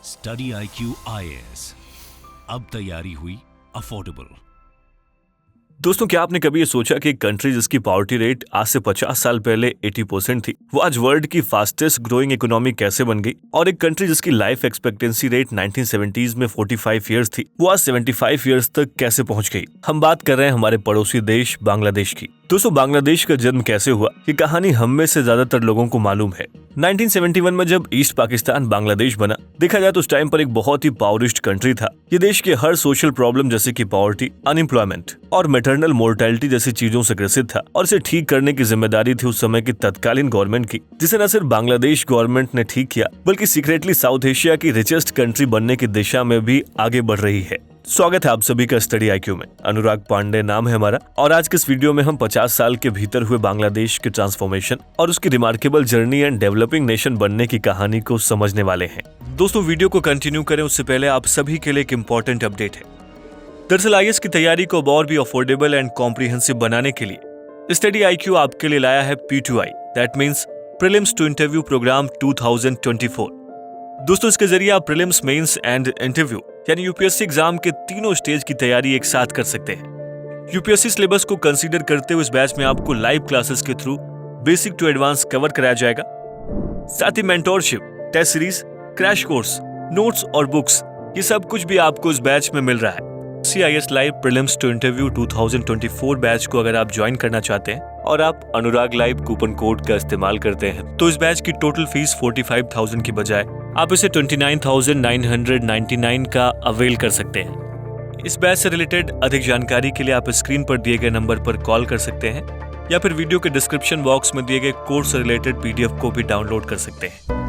Study IQ IAS, अब तैयारी हुई अफोर्डेबल। दोस्तों, क्या आपने कभी ये सोचा कि एक कंट्री जिसकी पॉवर्टी रेट आज से 50 साल पहले 80% थी, वो आज वर्ल्ड की फास्टेस्ट ग्रोइंग इकोनॉमी कैसे बन गई? और एक कंट्री जिसकी लाइफ एक्सपेक्टेंसी रेट 1970s में 45 इयर्स थी, वो आज 75 इयर्स तक कैसे पहुंच गई? हम बात कर रहे हैं हमारे पड़ोसी देश बांग्लादेश की। दोस्तों, बांग्लादेश का जन्म कैसे हुआ, ये कहानी हम में से ज्यादातर लोगों को मालूम है। 1971 में जब ईस्ट पाकिस्तान बांग्लादेश बना, देखा जाए तो उस टाइम पर एक बहुत ही पावरिस्ट कंट्री था। ये देश के हर सोशल प्रॉब्लम जैसे कि पॉवर्टी, अनएम्प्लॉयमेंट और मैटरनल मोर्टेलिटी जैसी चीजों से ग्रसित था, और इसे ठीक करने की जिम्मेदारी थी उस समय की तत्कालीन गवर्नमेंट की, जिसे न सिर्फ बांग्लादेश गवर्नमेंट ने ठीक किया बल्कि सीक्रेटली साउथ एशिया की रिचेस्ट कंट्री बनने की दिशा में भी आगे बढ़ रही है। स्वागत है आप सभी का स्टडी IQ में। अनुराग पांडे नाम है हमारा, और आज के इस वीडियो में हम 50 साल के भीतर हुए बांग्लादेश के ट्रांसफॉर्मेशन और उसकी remarkable journey and developing nation बनने की कहानी को समझने वाले हैं। दोस्तों, वीडियो को कंटिन्यू करें उससे पहले आप सभी के लिए एक इम्पोर्टेंट अपडेट है। दरअसल IAS की तैयारी को और भी अफोर्डेबल एंड कॉम्प्रिहेंसिव बनाने के लिए स्टडी IQ आपके लिए लाया है P2I, that means prelims to interview program 2024। दोस्तों, इसके जरिए आप प्रीलिम्स, मेंस एंड इंटरव्यू यानी UPSC एग्जाम के तीनों स्टेज की तैयारी एक साथ कर सकते हैं। UPSC सिलेबस को कंसीडर करते हुए इस बैच में आपको लाइव क्लासेस के through basic to advance cover कराया जाएगा। साथ ही mentorship, test series, crash course, notes और बुक्स, ये सब कुछ भी आपको इस बैच में मिल रहा है। CIS live prelims to interview 2024 batch को अगर आप ज्वाइन करना चाहते हैं और आप अनुराग लाइव कूपन कोड का इस्तेमाल करते हैं, तो इस बैच की टोटल फीस 45,000 की बजाय आप इसे 29,999 का अवेल कर सकते हैं। इस बैच से रिलेटेड अधिक जानकारी के लिए आप स्क्रीन पर दिए गए नंबर पर कॉल कर सकते हैं या फिर वीडियो के डिस्क्रिप्शन बॉक्स में दिए गए कोर्स से रिलेटेड PDF को भी डाउनलोड कर सकते हैं।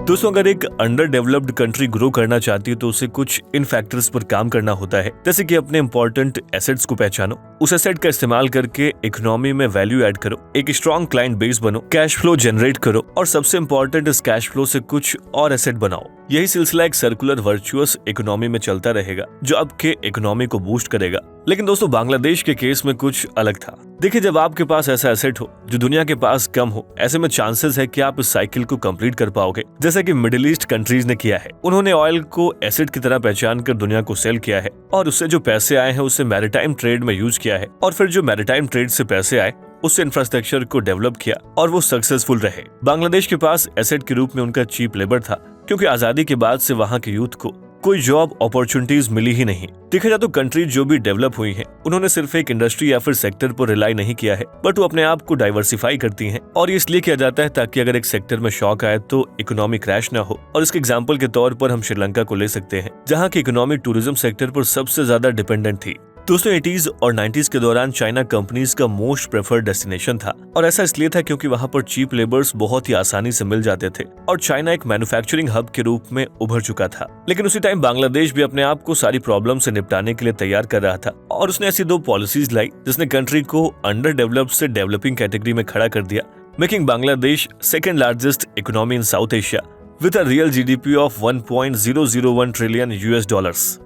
दोस्तों, अगर एक अंडर डेवलप्ड कंट्री ग्रो करना चाहती है तो उसे कुछ इन फैक्टर्स पर काम करना होता है, जैसे कि अपने इंपॉर्टेंट एसेट्स को पहचानो, उस एसेट का इस्तेमाल करके इकोनॉमी में वैल्यू ऐड करो, एक स्ट्रॉन्ग क्लाइंट बेस बनो, कैश फ्लो जनरेट करो, और सबसे इंपॉर्टेंट इस कैश फ्लो से कुछ और एसेट बनाओ। यही सिलसिला एक सर्कुलर वर्चुअस इकोनॉमी में चलता रहेगा जो आपके इकोनॉमी को बूस्ट करेगा। लेकिन दोस्तों, बांग्लादेश के केस में कुछ अलग था। देखिए, जब आपके पास ऐसा एसेट हो जो दुनिया के पास कम हो, ऐसे में चांसेस है कि आप इस साइकिल को कंप्लीट कर पाओगे, जैसा कि मिडिल ईस्ट कंट्रीज ने किया है। उन्होंने ऑयल को एसेट की तरह पहचान कर दुनिया को सेल किया है, और उससे जो पैसे आए हैं उसे मैरिटाइम ट्रेड में यूज किया है, और फिर जो मैरिटाइम ट्रेड से पैसे आए उससे इंफ्रास्ट्रक्चर को डेवलप किया, और वो सक्सेसफुल रहे। बांग्लादेश के पास एसेट के रूप में उनका चीप लेबर था, क्योंकि आजादी के बाद से वहाँ के यूथ को कोई जॉब अपॉर्चुनिटीज मिली ही नहीं। देखा जाए तो कंट्री जो भी डेवलप हुई है, उन्होंने सिर्फ एक इंडस्ट्री या फिर सेक्टर पर रिलाई नहीं किया है, बट वो अपने आप को डाइवर्सिफाई करती हैं, और ये इसलिए किया जाता है ताकि अगर एक सेक्टर में शॉक आए तो इकोनॉमी क्रैश ना हो। और इसके एग्जांपल के तौर पर हम श्रीलंका को ले सकते हैं, जहाँ की इकोनॉमी टूरिज्म सेक्टर पर सबसे ज्यादा डिपेंडेंट थी। दोस्तों, 80s और 90s के दौरान चाइना कंपनीज का मोस्ट प्रेफर्ड डेस्टिनेशन था, और ऐसा इसलिए था क्योंकि वहां पर चीप लेबर्स बहुत ही आसानी से मिल जाते थे, और चाइना एक मैन्युफैक्चरिंग हब के रूप में उभर चुका था। लेकिन उसी टाइम बांग्लादेश भी अपने आप को सारी प्रॉब्लम से निपटाने के लिए तैयार कर रहा था, और उसने ऐसी 2 पॉलिसीज लाई जिसने कंट्री को अंडर डेवलप्ड से डेवलपिंग कैटेगरी में खड़ा कर दिया, making Bangladesh second largest economy in south Asia with a real GDP of $1.001 trillion.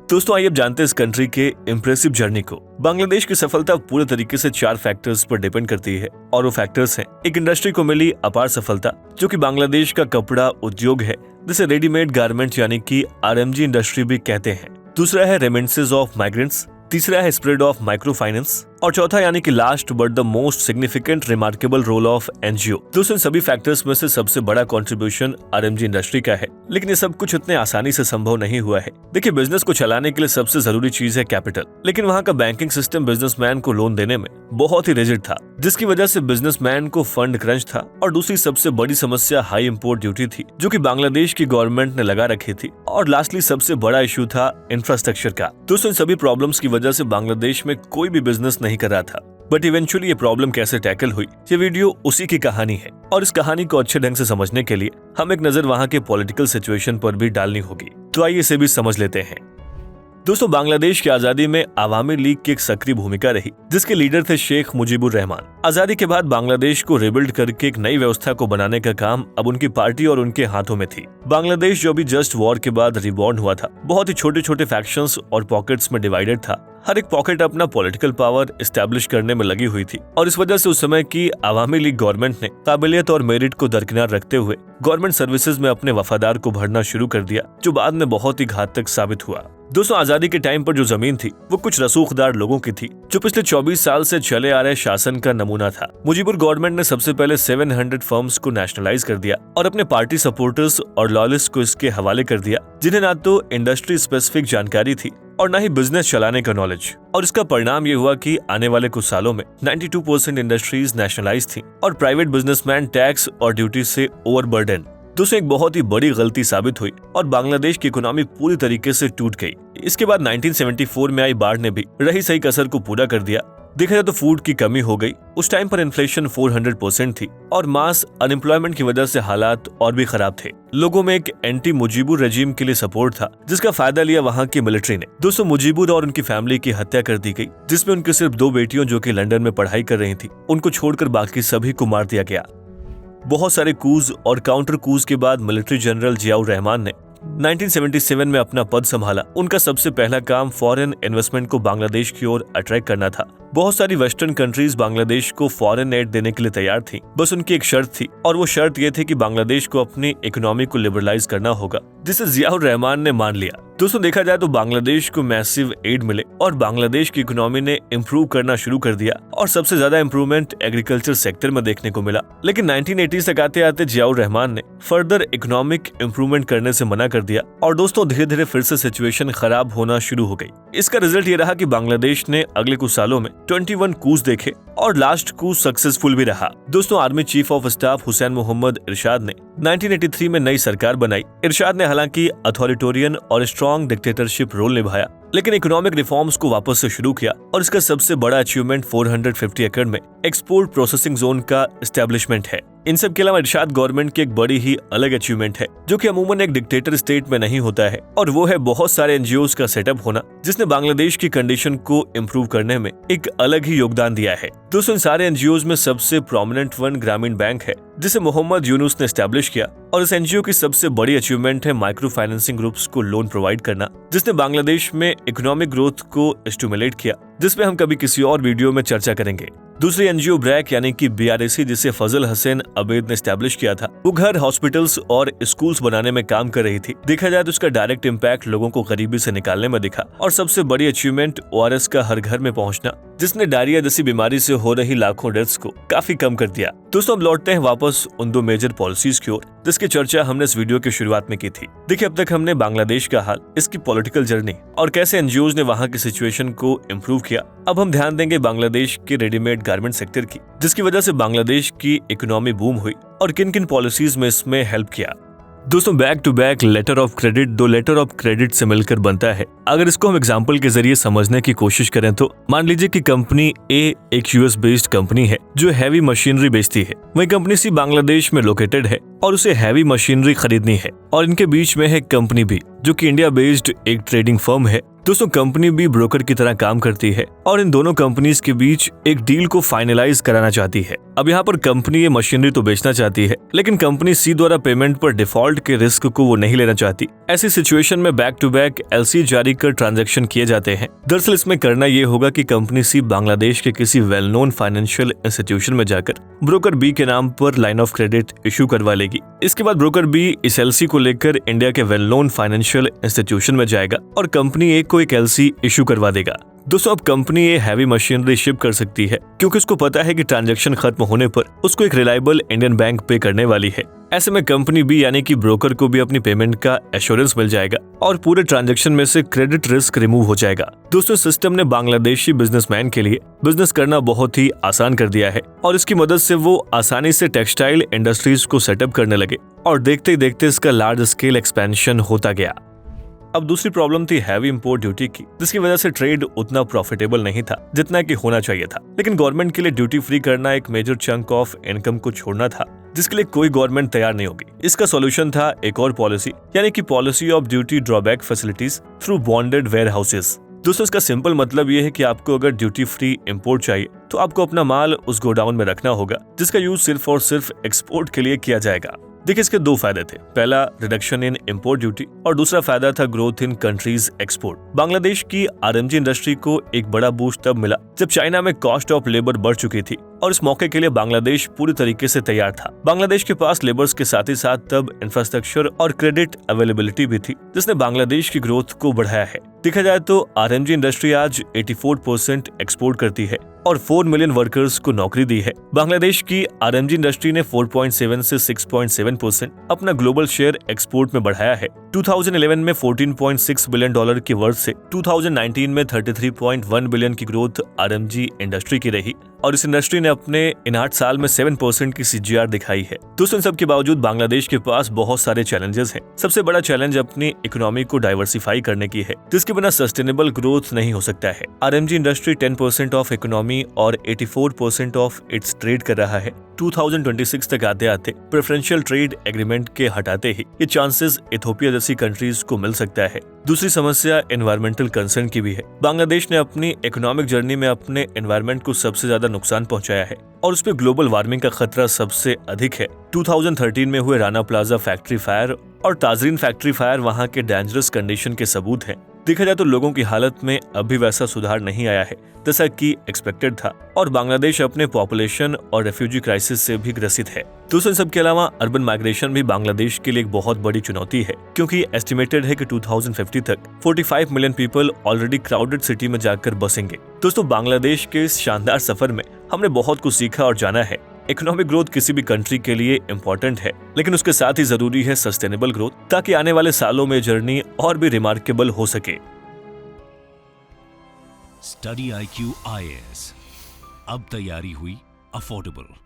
दोस्तों, आइए अब जानते हैं इस कंट्री के इम्प्रेसिव जर्नी को। बांग्लादेश की सफलता पूरे तरीके से 4 फैक्टर्स पर डिपेंड करती है, और वो फैक्टर्स हैं: एक इंडस्ट्री को मिली अपार सफलता, जो कि बांग्लादेश का कपड़ा उद्योग है, जिसे रेडीमेड गारमेंट यानी कि RMG इंडस्ट्री भी कहते हैं। दूसरा है रेमिटेंसेस ऑफ माइग्रेंट्स, तीसरा है स्प्रेड ऑफ माइक्रो फाइनेंस, और चौथा यानी कि last but the most significant remarkable role of NGO। दोस्तों, इन सभी फैक्टर्स में से सबसे बड़ा कंट्रीब्यूशन RMG इंडस्ट्री का है, लेकिन ये सब कुछ इतने आसानी से संभव नहीं हुआ है। देखिए, बिजनेस को चलाने के लिए सबसे जरूरी चीज है कैपिटल, लेकिन वहाँ का बैंकिंग सिस्टम बिजनेसमैन को लोन देने में बहुत ही रिजिड था, जिसकी वजह से बिजनेसमैन को फंड क्रंच था। और दूसरी सबसे बड़ी समस्या हाई इम्पोर्ट ड्यूटी थी, जो कि बांग्लादेश की गवर्नमेंट ने लगा रखी थी। और लास्टली सबसे बड़ा इशू था इंफ्रास्ट्रक्चर का। दोस्तों, इन सभी प्रॉब्लम्स की वजह से बांग्लादेश में कोई भी बिजनेस नहीं कर रहा था, बट इवेंचुअली ये प्रॉब्लम कैसे टैकल हुई, ये वीडियो उसी की कहानी है। और इस कहानी को अच्छे ढंग से समझने के लिए हम एक नजर वहाँ के पॉलिटिकल सिचुएशन पर भी डालनी होगी, तो आइए इसे भी समझ लेते हैं। दोस्तों, बांग्लादेश की आजादी में आवामी लीग की एक सक्रिय भूमिका रही, जिसके लीडर थे शेख मुजीबुर रहमान। आजादी के बाद बांग्लादेश को रिबिल्ड करके एक नई व्यवस्था को बनाने का काम अब उनकी पार्टी और उनके हाथों में थी। बांग्लादेश जो भी जस्ट वॉर के बाद रिबॉर्न हुआ था, बहुत ही छोटे छोटे फैक्शंस और पॉकेट्स में डिवाइडेड था, हर एक पॉकेट अपना पॉलिटिकल पावर एस्टैब्लिश करने में लगी हुई थी और इस वजह से उस समय की आवामी लीग गवर्नमेंट ने काबिलियत और मेरिट को दरकिनार रखते हुए गवर्नमेंट सर्विसेज में अपने वफादार को भरना शुरू कर दिया, जो बाद में बहुत ही घातक साबित हुआ। दोस्तों, आजादी के टाइम पर जो जमीन थी वो कुछ रसूखदार लोगों की थी, जो पिछले 24 साल से चले आ रहे शासन का नमूना था। मुजीबुर गवर्नमेंट ने सबसे पहले 700 फर्म्स को नेशनलाइज कर दिया और अपने पार्टी सपोर्टर्स और लॉयलिस्ट को इसके हवाले कर दिया, जिन्हें ना तो इंडस्ट्री स्पेसिफिक जानकारी थी और ना ही बिजनेस चलाने का नॉलेज। और इसका परिणाम ये हुआ कि आने वाले कुछ सालों में 92% इंडस्ट्रीज नेशनलाइज थी और प्राइवेट बिजनेसमैन टैक्स और ड्यूटी से ओवरबर्डन। दोस्तों, एक बहुत ही बड़ी गलती साबित हुई और बांग्लादेश की इकोनॉमी पूरी तरीके से टूट गई। इसके बाद 1974 में आई बाढ़ ने भी रही सही कसर को पूरा कर दिया। देखा जाए तो फूड की कमी हो गई। उस टाइम पर इन्फ्लेशन 400% थी और मास अनएम्प्लॉयमेंट की वजह से हालात और भी खराब थे। लोगों में एक एंटी मुजीबुर रेजिम के लिए सपोर्ट था, जिसका फायदा लिया वहां की मिलिट्री ने। दोस्तों, मुजीबुर और उनकी फैमिली की हत्या कर दी गई, जिसमें उनकी सिर्फ 2 बेटियों जो कि लंदन में पढ़ाई कर रही थी, उनको छोड़कर बाकी सभी को मार दिया गया। बहुत सारे कूज और काउंटर कूज के बाद मिलिट्री जनरल जियाउर रहमान ने 1977 में अपना पद संभाला। उनका सबसे पहला काम फॉरेन इन्वेस्टमेंट को बांग्लादेश की ओर अट्रैक्ट करना था। बहुत सारी वेस्टर्न कंट्रीज बांग्लादेश को फॉरेन एड देने के लिए तैयार थी, बस उनकी एक शर्त थी और वो शर्त ये थी कि बांग्लादेश को अपनी इकोनॉमी को लिबरलाइज करना होगा, जिसे जियाउर रहमान ने मान लिया। दोस्तों, देखा जाए तो बांग्लादेश को मैसिव एड मिले और बांग्लादेश की इकोनॉमी ने इम्प्रूव करना शुरू कर दिया और सबसे ज्यादा इम्प्रूवमेंट एग्रीकल्चर सेक्टर में देखने को मिला। लेकिन 1980s तक आते आते जियाउर रहमान ने फर्दर इकोनॉमिक इम्प्रूवमेंट करने से मना कर दिया और दोस्तों धीरे धीरे फिर से सिचुएशन खराब होना शुरू हो गई। इसका रिजल्ट ये रहा कि बांग्लादेश ने अगले कुछ सालों में 21 कूच देखे और लास्ट कूच सक्सेसफुल भी रहा। दोस्तों, army chief of staff Hussain Muhammad Ershad ने 1983 में नई सरकार बनाई। इरशाद ने हालांकि अथॉरिटेरियन और स्ट्रॉन्ग डिक्टेटरशिप रोल निभाया, लेकिन इकोनॉमिक रिफॉर्म्स को वापस से शुरू किया और इसका सबसे बड़ा अचीवमेंट 450 एकड़ में एक्सपोर्ट प्रोसेसिंग जोन का एस्टेब्लिशमेंट है। इन सब के अलावा इरशाद गवर्नमेंट की एक बड़ी ही अलग अचीवमेंट है, जो कि अमूमन एक डिक्टेटर स्टेट में नहीं होता है, और वो है बहुत सारे एनजीओज का सेटअप होना, जिसने बांग्लादेश की कंडीशन को इम्प्रूव करने में एक अलग ही योगदान दिया है। दोस्तों, इन सारे एनजीओज में सबसे प्रोमिनेंट वन ग्रामीण बैंक है, जिसे मोहम्मद यूनुस ने एस्टैब्लिश किया, और इस एनजीओ की सबसे बड़ी अचीवमेंट है माइक्रो फाइनेंसिंग ग्रुप्स को लोन प्रोवाइड करना, जिसने बांग्लादेश में इकोनॉमिक ग्रोथ को स्टिमुलेट किया, जिसमें हम कभी किसी और वीडियो में चर्चा करेंगे। दूसरी एनजीओ ब्रैक यानी कि BRAC, जिसे फजल हसन अबेद ने एस्टैब्लिश किया था, वो घर, हॉस्पिटल्स और स्कूल्स बनाने में काम कर रही थी। देखा जाए तो उसका डायरेक्ट इम्पैक्ट लोगों को गरीबी से निकालने में दिखा। और सबसे बड़ी अचीवमेंट ORS का हर घर में पहुंचना, जिसने डायरिया जैसी बीमारी से हो रही लाखों डेथ्स को काफी कम कर दिया। दोस्तों, अब लौटते हैं वापस उन 2 मेजर पॉलिसीज की ओर, जिसकी चर्चा हमने इस वीडियो की शुरुआत में की थी। देखिए, अब तक हमने बांग्लादेश का हाल, इसकी पॉलिटिकल जर्नी और कैसे एनजीओज ने वहां की सिचुएशन को इम्प्रूव किया। अब हम ध्यान देंगे बांग्लादेश के रेडीमेड गारमेंट सेक्टर की, जिसकी वजह से बांग्लादेश की इकोनॉमी बूम हुई और किन किन पॉलिसीज में इसमें हेल्प किया। दोस्तों, back to back letter of credit 2 letter of credit से मिलकर बनता है। अगर इसको हम एग्जांपल के जरिए समझने की कोशिश करें तो मान लीजिए कि कंपनी A एक US बेस्ड कंपनी है जो हैवी मशीनरी बेचती है। वही कंपनी C बांग्लादेश में लोकेटेड है और उसे हैवी मशीनरी खरीदनी है, और इनके बीच में है कंपनी B जो कि इंडिया बेस्ड एक ट्रेडिंग फर्म है। दोस्तों, कंपनी B ब्रोकर की तरह काम करती है और इन दोनों कंपनीज के बीच एक डील को फाइनलाइज कराना चाहती है। अब यहाँ पर कंपनी ये मशीनरी तो बेचना चाहती है, लेकिन कंपनी C द्वारा पेमेंट पर डिफॉल्ट के रिस्क को वो नहीं लेना चाहती। ऐसी सिचुएशन में बैक टू बैक LC जारी कर ट्रांजैक्शन किए जाते हैं। दरअसल इसमें करना ये होगा कि कंपनी C बांग्लादेश के किसी वेल नोन फाइनेंशियल इंस्टीट्यूशन में जाकर ब्रोकर B के नाम पर लाइन ऑफ क्रेडिट इशू करवा लेगी। इसके बाद ब्रोकर B इस LC को लेकर इंडिया के वेल नोन फाइनेंशियल इंस्टीट्यूशन में जाएगा और कंपनी A को एक LC इशू करवा देगा। दोस्तों, अब company A heavy machinery ship कर सकती है, क्योंकि उसको पता है कि ट्रांजैक्शन खत्म होने पर उसको एक रिलायबल इंडियन बैंक पे करने वाली है। ऐसे में कंपनी B यानी कि ब्रोकर को भी अपनी पेमेंट का एश्योरेंस मिल जाएगा और पूरे ट्रांजैक्शन में से क्रेडिट रिस्क रिमूव हो जाएगा। दोस्तों, सिस्टम ने बांग्लादेशी बिजनेसमैन के लिए बिजनेस करना बहुत ही आसान कर दिया है और इसकी मदद से वो आसानी से टेक्सटाइल इंडस्ट्रीज को सेटअप करने लगे और देखते ही देखते इसका लार्ज स्केल एक्सपेंशन होता गया। अब दूसरी प्रॉब्लम थी हैवी इंपोर्ट ड्यूटी की, जिसकी वजह से ट्रेड उतना प्रॉफिटेबल नहीं था जितना कि होना चाहिए था। लेकिन गवर्नमेंट के लिए ड्यूटी फ्री करना एक मेजर चंक ऑफ इनकम को छोड़ना था, जिसके लिए कोई गवर्नमेंट तैयार नहीं होगी। इसका सॉल्यूशन था एक और पॉलिसी, यानी कि policy of duty drawback facilities through bonded warehouses. दोस्तों, इसका सिंपल मतलब ये है कि आपको अगर ड्यूटी फ्री इंपोर्ट चाहिए तो आपको अपना माल उस गोडाउन में रखना होगा, जिसका यूज सिर्फ और सिर्फ एक्सपोर्ट के लिए किया जाएगा। देखिए इसके दो फायदे थे। पहला रिडक्शन इन इंपोर्ट ड्यूटी और दूसरा फायदा था growth in countries export. Bangladesh की आरएमजी इंडस्ट्री को एक बड़ा बूस्ट तब मिला जब चाइना में कॉस्ट ऑफ लेबर बढ़ चुकी थी और इस मौके के लिए बांग्लादेश पूरी तरीके से तैयार था। बांग्लादेश के पास लेबर्स के साथ ही साथ तब इंफ्रास्ट्रक्चर और क्रेडिट अवेलेबिलिटी भी थी, जिसने बांग्लादेश की ग्रोथ को बढ़ाया है। देखा जाए तो आरएमजी इंडस्ट्री आज 84% एक्सपोर्ट करती है और 4 मिलियन वर्कर्स को नौकरी दी है। बांग्लादेश की आरएमजी इंडस्ट्री ने 4.7 से 6.7% अपना ग्लोबल शेयर एक्सपोर्ट में बढ़ाया है। 2011 में $14.6 बिलियन की वर्थ से 2019 में 33.1 बिलियन की ग्रोथ आरएमजी इंडस्ट्री की रही और इस इंडस्ट्री ने अपने इन 8 साल में 7% की सीजीआर दिखाई है। दोस्तों, इन सब के बावजूद बांग्लादेश के पास बहुत सारे चैलेंजेस हैं। सबसे बड़ा चैलेंज अपनी इकोनॉमी को डाइवर्सिफाई करने की है, जिसके बिना सस्टेनेबल ग्रोथ नहीं हो सकता है। आरएमजी इंडस्ट्री 10% ऑफ इकोनॉमी और 84% ऑफ इट्स ट्रेड कर रहा है। 2026 तक आते आते प्रेफरेंशियल ट्रेड एग्रीमेंट के हटाते ही ये चांसेस इथोपिया जैसी कंट्रीज को मिल सकता है। दूसरी समस्या एनवायरमेंटल कंसर्न की भी है। बांग्लादेश ने अपनी इकोनॉमिक जर्नी में अपने एनवायरमेंट को सबसे ज्यादा नुकसान पहुंचाया है और उस पर ग्लोबल वार्मिंग का खतरा सबसे अधिक है। 2013 में हुए राना प्लाजा फैक्ट्री फायर और ताजरीन फैक्ट्री फायर वहां के डेंजरस कंडीशन के सबूत हैं। देखा जाए तो लोगों की हालत में अभी वैसा सुधार नहीं आया है जैसा कि एक्सपेक्टेड था और बांग्लादेश अपने पॉपुलेशन और रेफ्यूजी क्राइसिस से भी ग्रसित है। दूसरे इन सब के अलावा अर्बन माइग्रेशन भी बांग्लादेश के लिए एक बहुत बड़ी चुनौती है, क्योंकि एस्टिमेटेड है कि 2050 तक 45 million people already crowded city में जाकर बसेंगे। दोस्तों, बांग्लादेश के इस शानदार सफर में हमने बहुत कुछ सीखा और जाना है। इकोनॉमिक ग्रोथ किसी भी कंट्री के लिए इम्पोर्टेंट है, लेकिन उसके साथ ही जरूरी है सस्टेनेबल ग्रोथ, ताकि आने वाले सालों में जर्नी और भी रिमार्केबल हो सके। स्टडी IQ IAS, अब तैयारी हुई अफोर्डेबल।